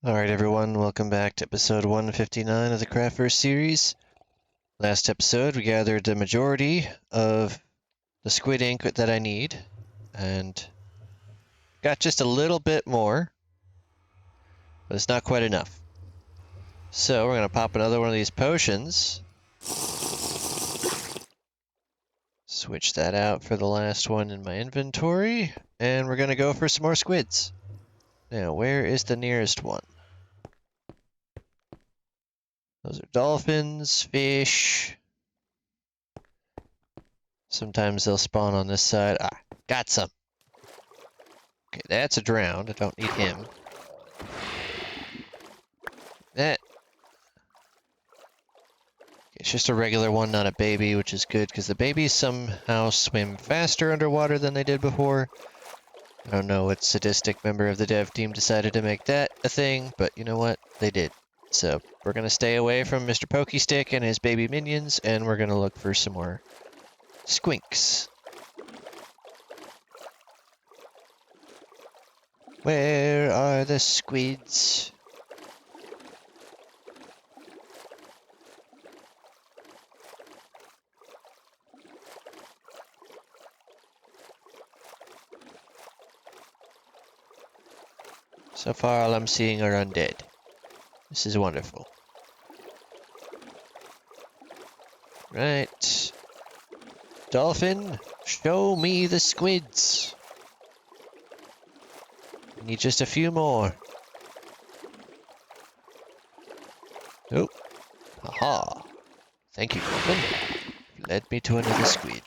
Alright everyone, welcome back to episode 159 of the Craftverse series. Last episode we gathered the majority of the squid ink that I need, and got just a little bit more, but it's not quite enough. So we're going to pop another one of these potions. Switch that out for the last one in my inventory, and we're going to go for some more squids. Now, where is the nearest one? Those are dolphins, fish. Sometimes they'll spawn on this side. Ah, got some. Okay, that's a drowned. I don't need him. That. It's just a regular one, not a baby, which is good, because the babies somehow swim faster underwater than they did before. I don't know what sadistic member of the dev team decided to make that a thing, but you know what? They did. So we're going to stay away from Mr. Pokestick and his baby minions, and we're going to look for some more squinks. Where are the squids? So far, all I'm seeing are undead. This is wonderful. Right. Dolphin, show me the squids. I need just a few more. Oh. Aha. Thank you, Dolphin. Led me to another squid.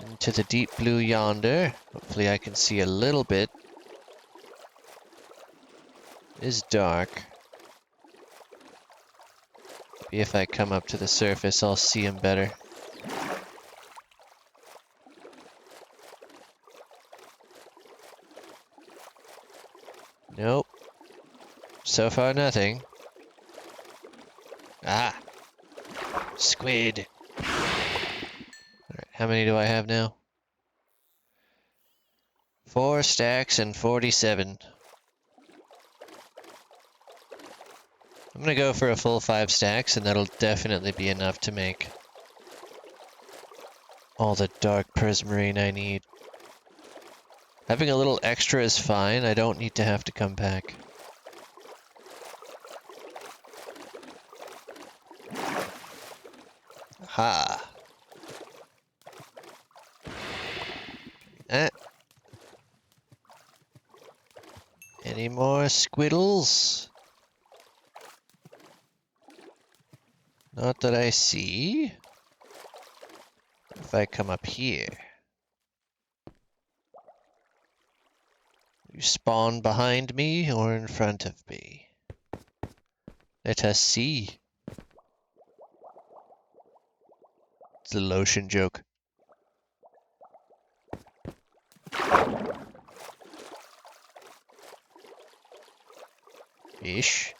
Into the deep blue yonder. Hopefully I can see a little bit. It is dark. Maybe if I come up to the surface, I'll see him better. Nope. So far, nothing. Ah! Squid! Alright, how many do I have now? 4 stacks and 47. I'm gonna go for a full 5 stacks, and that'll definitely be enough to make all the dark prismarine I need. Having a little extra is fine. I don't need to have to come back. Ha! Any more squiddles? Not that I see. If I come up here. You spawn behind me or in front of me? Let us see. It's a lotion joke. Fish.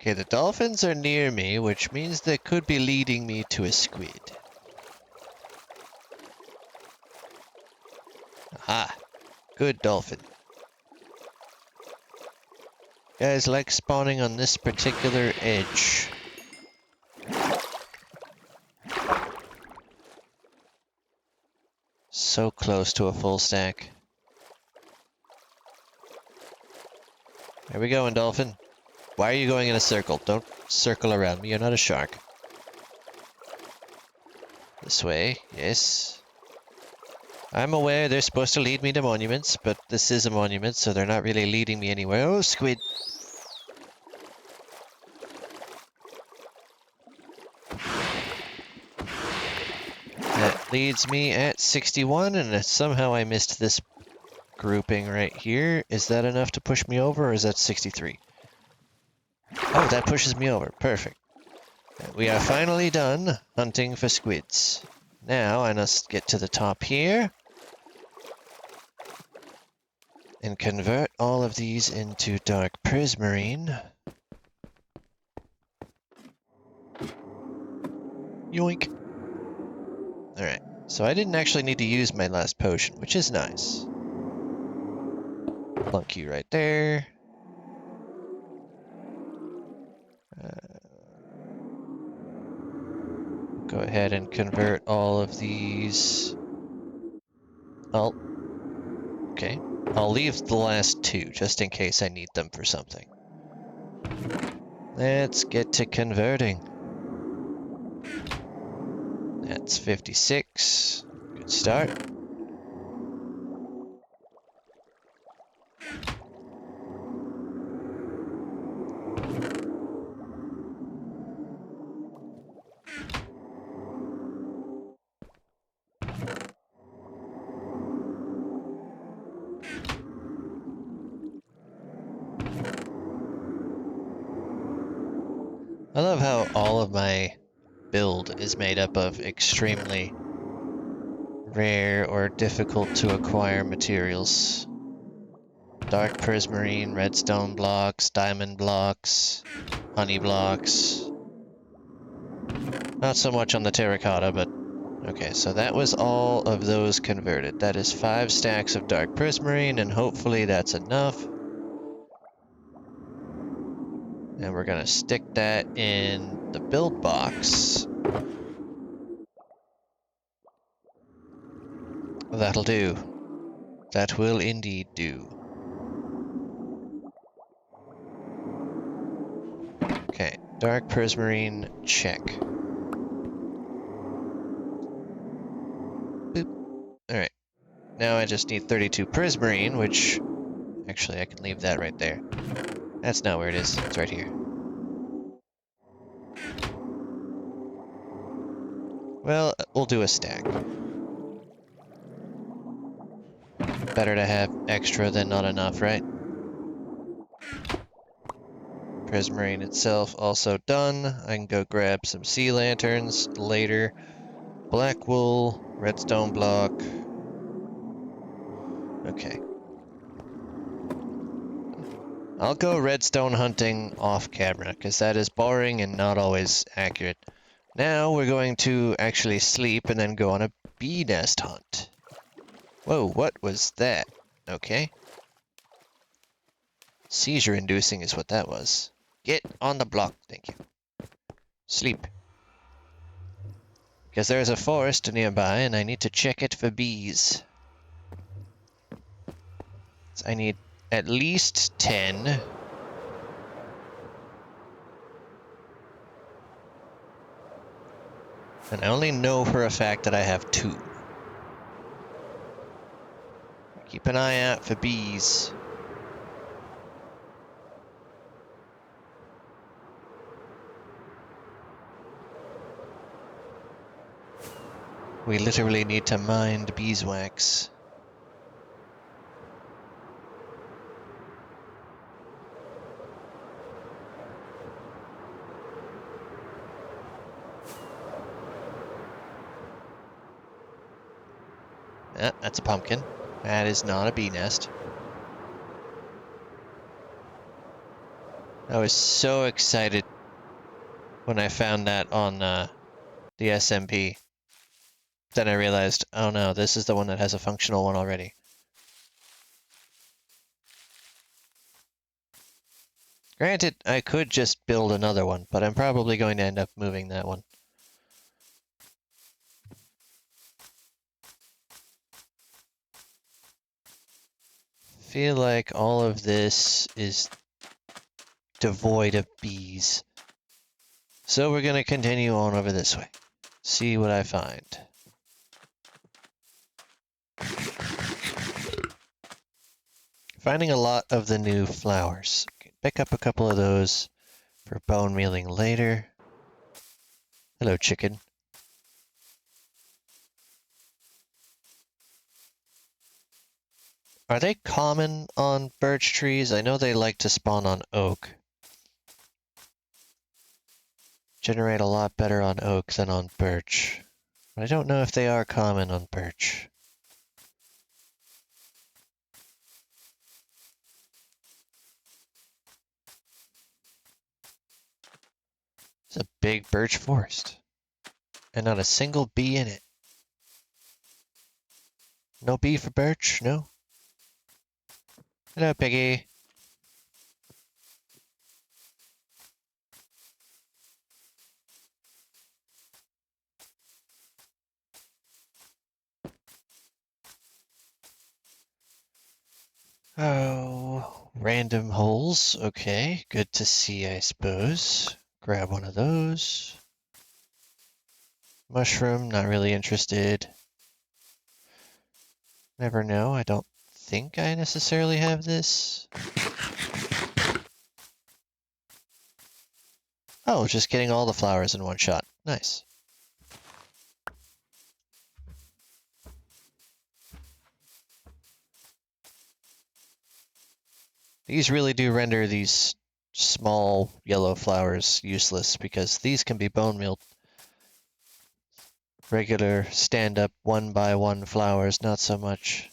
Okay, the dolphins are near me, which means they could be leading me to a squid. Aha! Good dolphin. Guys like spawning on this particular edge. So close to a full stack. There we go, dolphin. Why are you going in a circle? Don't circle around me. You're not a shark. This way, yes. I'm aware they're supposed to lead me to monuments, but this is a monument, so they're not really leading me anywhere. Oh, squid! That leads me at 61, and somehow I missed this grouping right here. Is that enough to push me over, or is that 63? Oh, that pushes me over. Perfect. We are finally done hunting for squids. Now I must get to the top here. And convert all of these into dark prismarine. Yoink. Alright, so I didn't actually need to use my last potion, which is nice. Plunk you right there. Go ahead and convert all of these. Oh, okay. I'll leave the last two, just in case I need them for something. Let's get to converting. That's 56. Good start. I love how all of my build is made up of extremely rare or difficult to acquire materials. Dark prismarine, redstone blocks, diamond blocks, honey blocks. Not so much on the terracotta, but okay, so that was all of those converted. That is 5 stacks of dark prismarine, and hopefully that's enough. And we're gonna stick that in the build box. That'll do. That will indeed do. Okay, dark prismarine, check. Boop. Alright, now I just need 32 prismarine, which... Actually, I can leave that right there. That's not where it is. It's right here. Well, we'll do a stack. Better to have extra than not enough, right? Prismarine itself also done. I can go grab some sea lanterns later. Black wool, redstone block. Okay. I'll go redstone hunting off camera, because that is boring and not always accurate. Now we're going to actually sleep and then go on a bee nest hunt. Whoa, what was that? Okay. Seizure-inducing is what that was. Get on the block, thank you. Sleep. Because there's a forest nearby and I need to check it for bees. So I need at least 10. And I only know for a fact that I have 2. Keep an eye out for bees. We literally need to mine beeswax. Ah, that's a pumpkin. That is not a bee nest. I was so excited when I found that on the SMP. Then I realized, oh no, this is the one that has a functional one already. Granted, I could just build another one, but I'm probably going to end up moving that one. Feel like all of this is devoid of bees. So we're going to continue on over this way. See what I find. Finding a lot of the new flowers. Pick up a couple of those for bone mealing later. Hello, chicken. Are they common on birch trees? I know they like to spawn on oak. Generate a lot better on oak than on birch. But I don't know if they are common on birch. It's a big birch forest. And not a single bee in it. No bee for birch? No? Hello, Piggy. Oh, random holes. Okay, good to see, I suppose. Grab one of those. Mushroom, not really interested. Never know, I don't think I necessarily have this. Oh, just getting all the flowers in one shot. Nice. These really do render these small yellow flowers useless because these can be bone meal. Regular stand-up one-by-one flowers, not so much.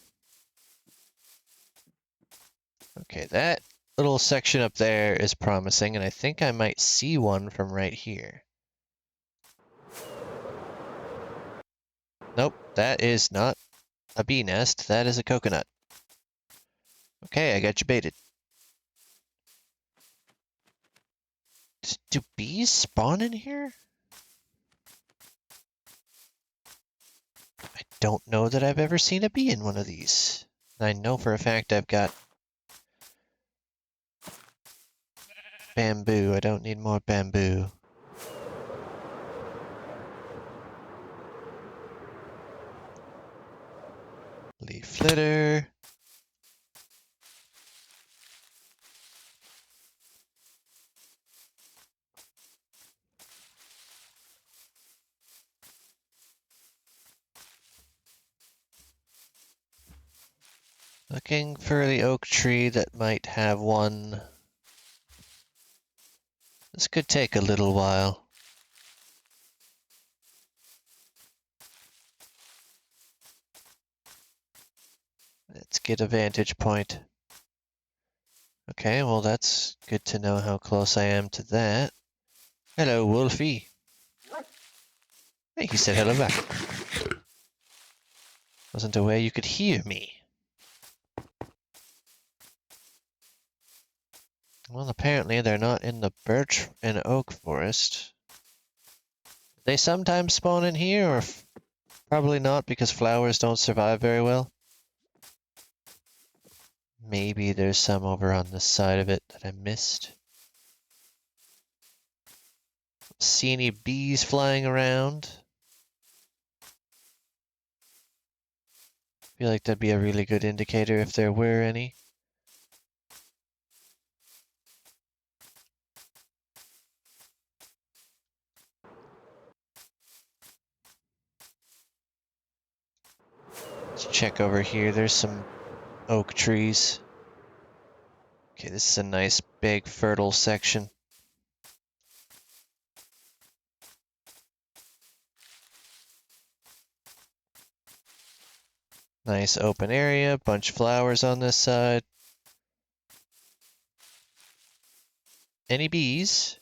Okay, that little section up there is promising, and I think I might see one from right here. Nope, that is not a bee nest. That is a coconut. Okay, I got you baited. Do bees spawn in here? I don't know that I've ever seen a bee in one of these. I know for a fact I've got bamboo. I don't need more bamboo. Leaf litter. Looking for the oak tree that might have one. This could take a little while. Let's get a vantage point. Okay, well that's good to know how close I am to that. Hello, Wolfie. Hey, he said hello back. Wasn't aware you could hear me. Well, apparently they're not in the birch and oak forest. They sometimes spawn in here, or probably not because flowers don't survive very well. Maybe there's some over on this side of it that I missed. See any bees flying around? Feel like that'd be a really good indicator if there were any. Let's check over here. There's some oak trees. Okay, this is a nice big fertile section. Nice open area, bunch of flowers on this side. Any bees?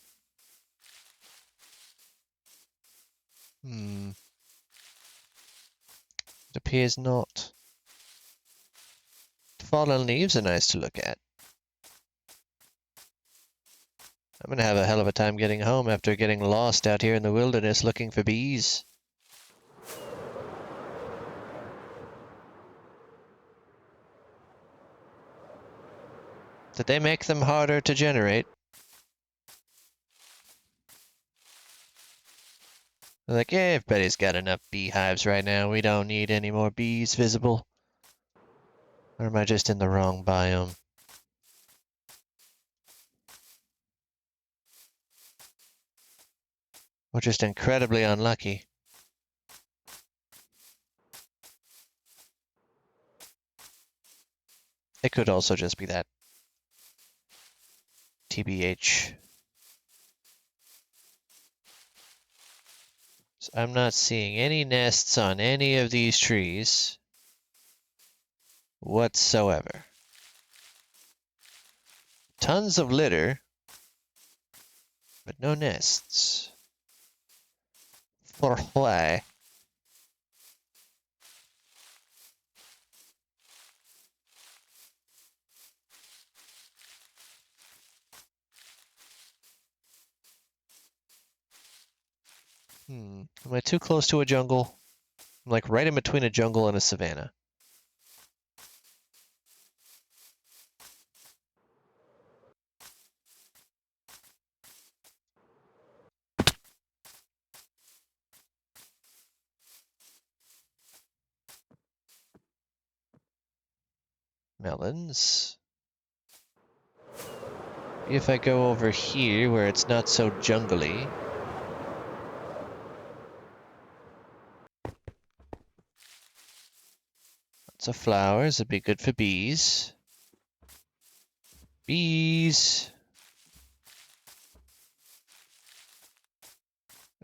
It appears not. The fallen leaves are nice to look at. I'm gonna have a hell of a time getting home after getting lost out here in the wilderness looking for bees. Did they make them harder to generate? They're like, yeah, everybody's got enough beehives right now. We don't need any more bees visible. Or am I just in the wrong biome? Or just incredibly unlucky? It could also just be that. TBH. So I'm not seeing any nests on any of these trees whatsoever. Tons of litter, but no nests. For why? Am I too close to a jungle? I'm like right in between a jungle and a savanna. Melons. If I go over here where it's not so jungly. Lots of flowers would be good for bees. Bees.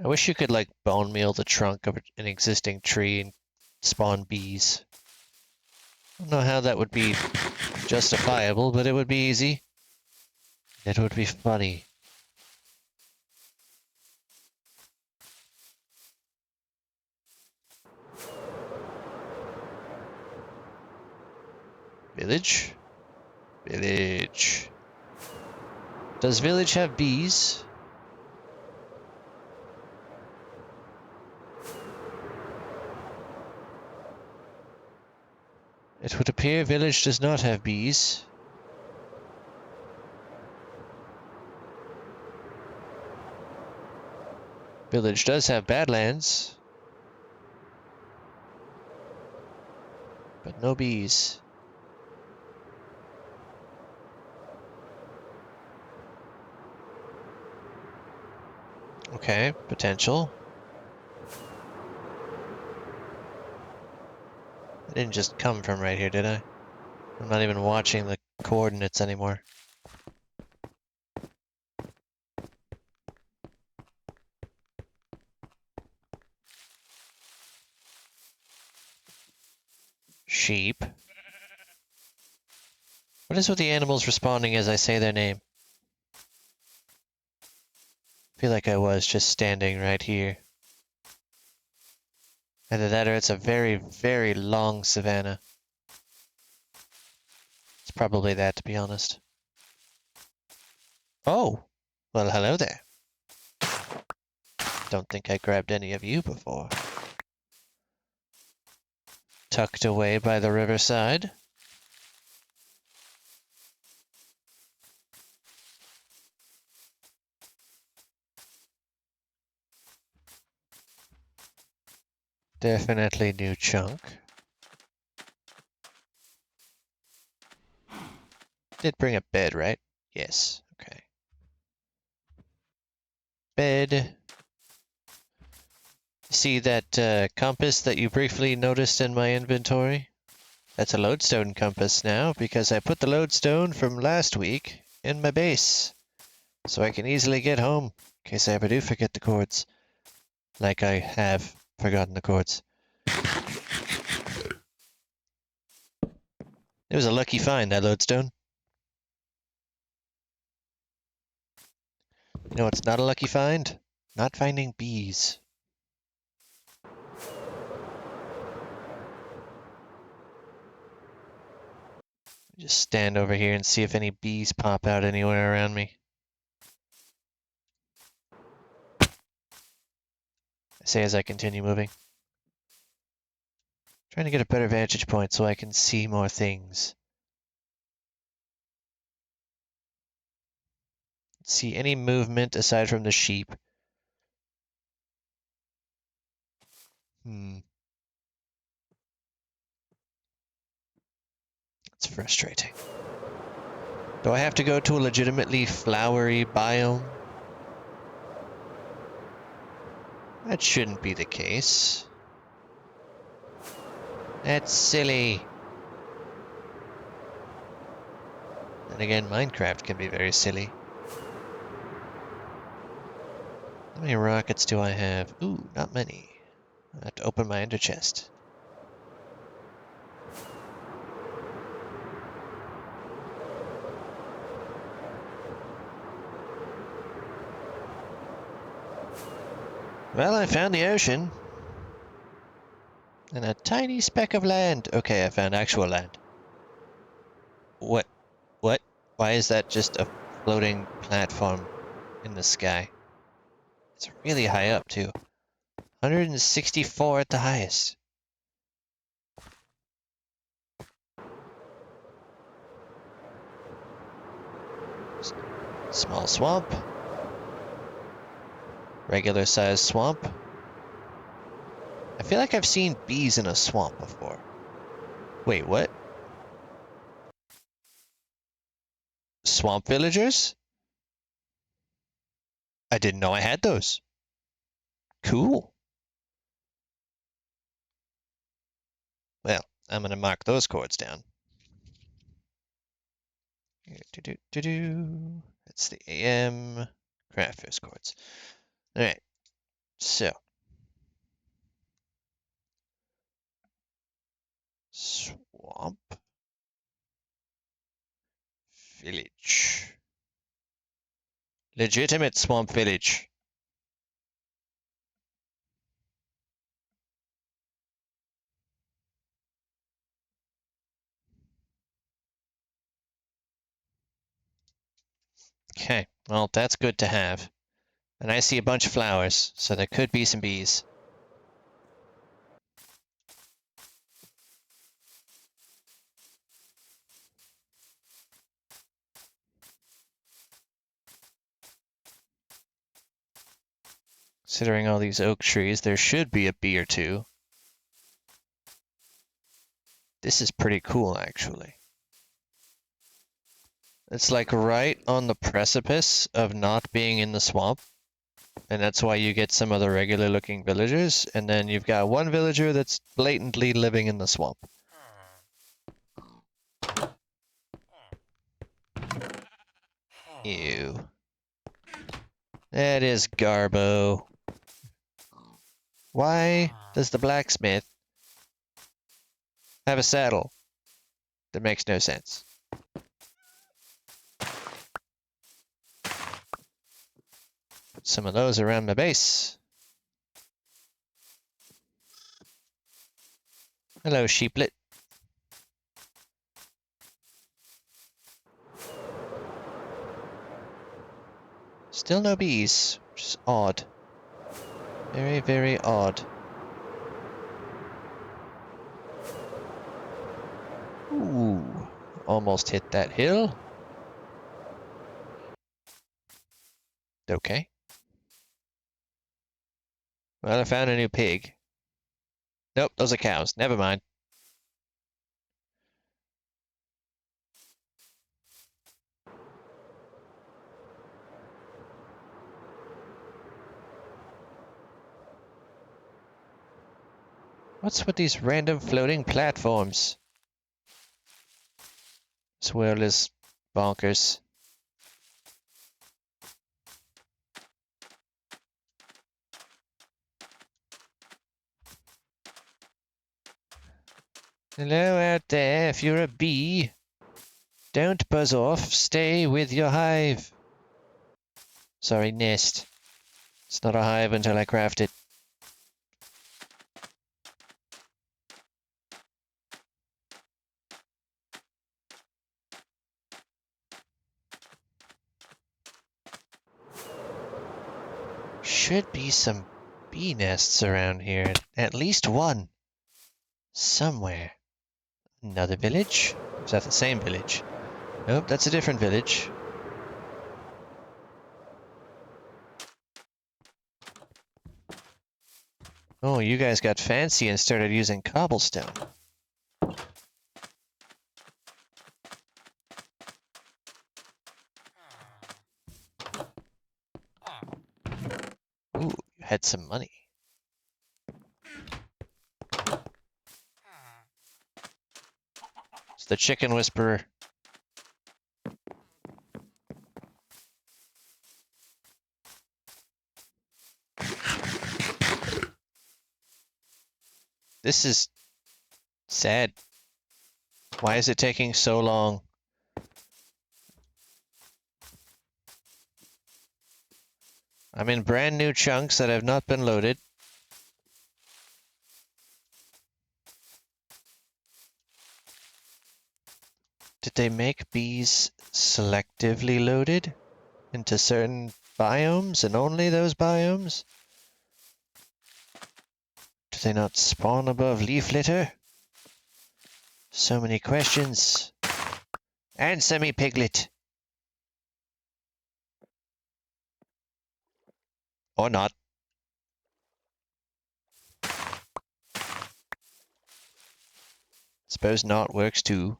I wish you could like bone meal the trunk of an existing tree and spawn bees. I don't know how that would be justifiable, but it would be easy. It would be funny. Village? Village. Does village have bees? It would appear village does not have bees. Village does have badlands. But no bees. Okay, potential. I didn't just come from right here, did I? I'm not even watching the coordinates anymore. Sheep. What is with the animals responding as I say their name? I feel like I was just standing right here. Either that or it's a very, very long savanna. It's probably that, to be honest. Oh! Well, hello there. Don't think I grabbed any of you before. Tucked away by the riverside. Definitely new chunk. Did bring a bed, right? Yes. Okay. Bed. See that compass that you briefly noticed in my inventory? That's a lodestone compass now, because I put the lodestone from last week in my base. So I can easily get home, in case I ever do forget the chords. Like I have forgotten the chords. It was a lucky find, that lodestone. You know what's not a lucky find? Not finding bees. Just stand over here and see if any bees pop out anywhere around me. I say as I continue moving. Trying to get a better vantage point so I can see more things. See any movement aside from the sheep. It's frustrating. Do I have to go to a legitimately flowery biome? That shouldn't be the case. That's silly. Then again, Minecraft can be very silly. How many rockets do I have? Ooh, not many. I have to open my ender chest. Well, I found the ocean. And a tiny speck of land. Okay, I found actual land. What? What? Why is that just a floating platform in the sky? It's really high up, too. 164 at the highest. Small swamp. Regular sized swamp. I feel like I've seen bees in a swamp before. Wait, what? Swamp villagers? I didn't know I had those. Cool. Well, I'm gonna mark those chords down. That's the AM Craftverse chords. All right, so swamp village, legitimate swamp village. Okay, well that's good to have. And I see a bunch of flowers, so there could be some bees. Considering all these oak trees, there should be a bee or two. This is pretty cool, actually. It's like right on the precipice of not being in the swamp. And that's why you get some of the regular looking villagers. And then you've got one villager that's blatantly living in the swamp. Ew. That is Garbo. Why does the blacksmith have a saddle? That makes no sense. Put some of those around my base. Hello, sheeplet. Still no bees, which is odd. Very, very odd. Ooh, almost hit that hill. Okay. Well, I found a new pig. Nope, those are cows. Never mind. What's with these random floating platforms? This world is bonkers. Hello out there, if you're a bee. Don't buzz off, stay with your hive. Sorry, nest. It's not a hive until I craft it. Should be some bee nests around here. At least one. Somewhere. Another village? Is that the same village? Nope, that's a different village. Oh, you guys got fancy and started using cobblestone. Ooh, you had some money. It's the chicken whisperer. This is sad. Why is it taking so long? I'm in brand new chunks that have not been loaded. Did they make bees selectively loaded into certain biomes and only those biomes? Do they not spawn above leaf litter? So many questions. Answer me, piglet. Or not. Suppose not works too.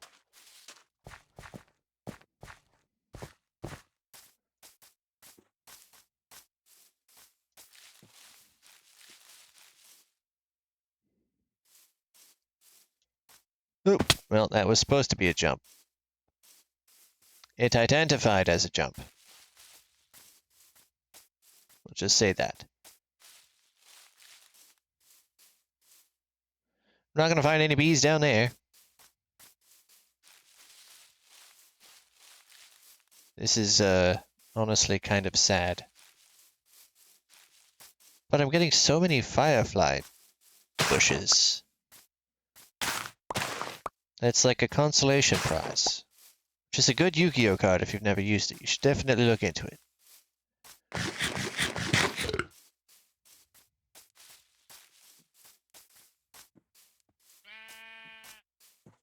Oh, well, that was supposed to be a jump. It identified as a jump. We'll just say that. I'm not going to find any bees down there. This is, honestly kind of sad. But I'm getting so many firefly bushes. That's like a consolation prize. Which is a good Yu-Gi-Oh card if you've never used it. You should definitely look into it.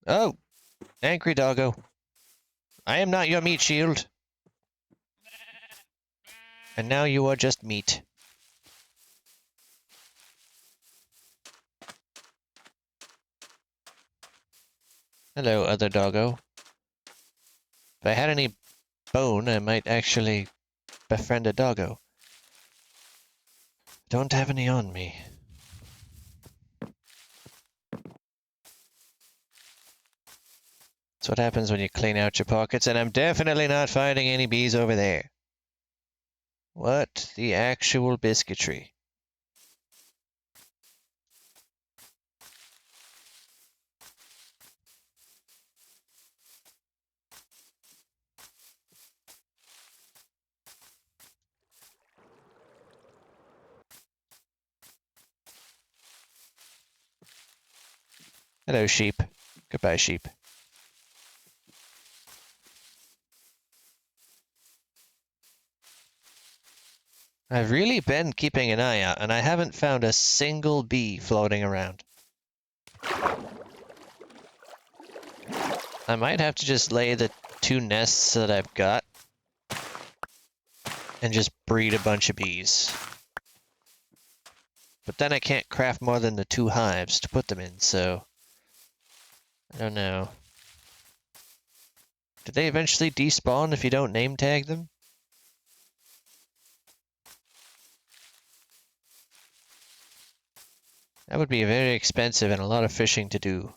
Oh! Angry doggo. I am not your meat shield. And now you are just meat. Hello, other doggo. If I had any bone, I might actually befriend a doggo. Don't have any on me. That's what happens when you clean out your pockets, and I'm definitely not finding any bees over there. What the actual biscuitry? Hello, sheep. Goodbye, sheep. I've really been keeping an eye out, and I haven't found a single bee floating around. I might have to just lay the 2 nests that I've got and just breed a bunch of bees. But then I can't craft more than the 2 hives to put them in, so I don't know. Do they eventually despawn if you don't name tag them? That would be very expensive and a lot of fishing to do.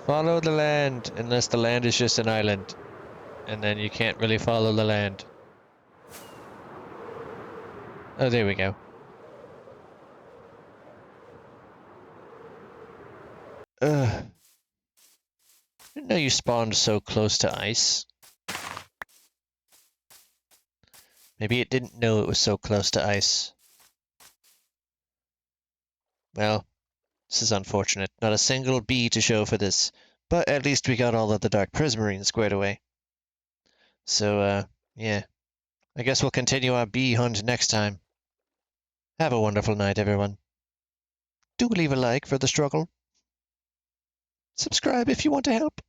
Follow the land, unless the land is just an island. And then you can't really follow the land. Oh, there we go. Ugh. Didn't know you spawned so close to ice. Maybe it didn't know it was so close to ice. Well, this is unfortunate. Not a single bee to show for this. But at least we got all of the dark prismarine squared away. So, yeah. I guess we'll continue our bee hunt next time. Have a wonderful night, everyone. Do leave a like for the struggle. Subscribe if you want to help.